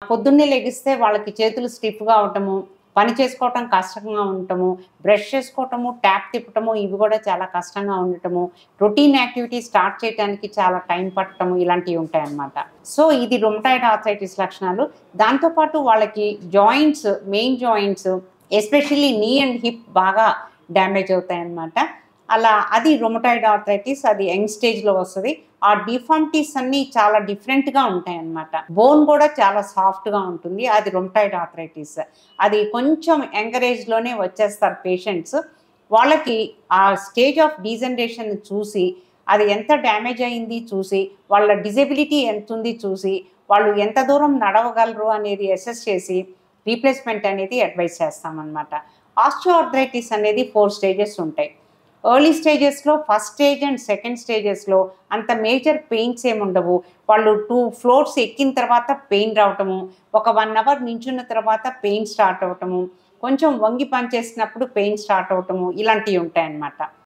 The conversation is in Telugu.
పొద్దున్నే లెగిస్తే వాళ్ళకి చేతులు స్టిఫ్‌గా అవ్వటము, పని చేసుకోవటం కష్టంగా ఉండటము, బ్రష్ చేసుకోవటము, ట్యాప్ తిప్పటము ఇవి గూడా చాలా కష్టంగా ఉండటము, రొటీన్ యాక్టివిటీ స్టార్ట్ చేయటానికి చాలా టైం పట్టటము ఇలాంటివి ఉంటాయన్నమాట. సో, ఇది రుమటాయిడ్ ఆర్థరైటిస్ లక్షణాలు. దాంతో పాటు వాళ్ళకి జాయింట్స్, మెయిన్ జాయింట్స్ ఎస్పెషల్లీ నీ అండ్ హిప్ బాగా డ్యామేజ్ అవుతాయన్నమాట. అది రుమటాయిడ్ ఆర్థరైటిస్. అది యంగ్ స్టేజ్‌లో వస్తది. ఆ డిఫార్మిటీస్ అన్నీ చాలా డిఫరెంట్‌గా ఉంటాయన్నమాట. బోన్ గూడా చాలా సాఫ్ట్‌గా ఉంటుంది. అది రుమటాయిడ్ ఆర్థరైటిస్. అది కొంచెం యంగర్ ఏజ్‌లోనే వచ్చేస్తారు పేషెంట్స్. వాళ్ళకి ఆ స్టేజ్ ఆఫ్ డీజనరేషన్ చూసి, అది ఎంత డ్యామేజ్ అయింది చూసి, వాళ్ళ డిజబిలిటీ ఎంతుంది చూసి, వాళ్ళు ఎంత దూరం నడవగలరు అనేది అసెస్ చేసి, రీప్లేస్‌మెంట్ అనేది అడ్వైస్ చేస్తామన్నమాట. ఆస్టియోఆర్థరైటిస్ అనేది 4 స్టేజెస్ ఉంటాయి. ఎర్లీ స్టేజెస్‌లో ఫస్ట్ స్టేజ్ అండ్ సెకండ్ స్టేజెస్‌లో అంత మేజర్ పెయిన్స్ ఏముండవు. వాళ్ళు 2 ఫ్లోర్స్ ఎక్కిన తర్వాత పెయిన్ రావటము, ఒక 1 అవర్ నించున్న తర్వాత పెయిన్ స్టార్ట్ అవ్వటము, కొంచెం వంగి పని చేసినప్పుడు పెయిన్ స్టార్ట్ అవ్వటము ఇలాంటివి ఉంటాయన్నమాట.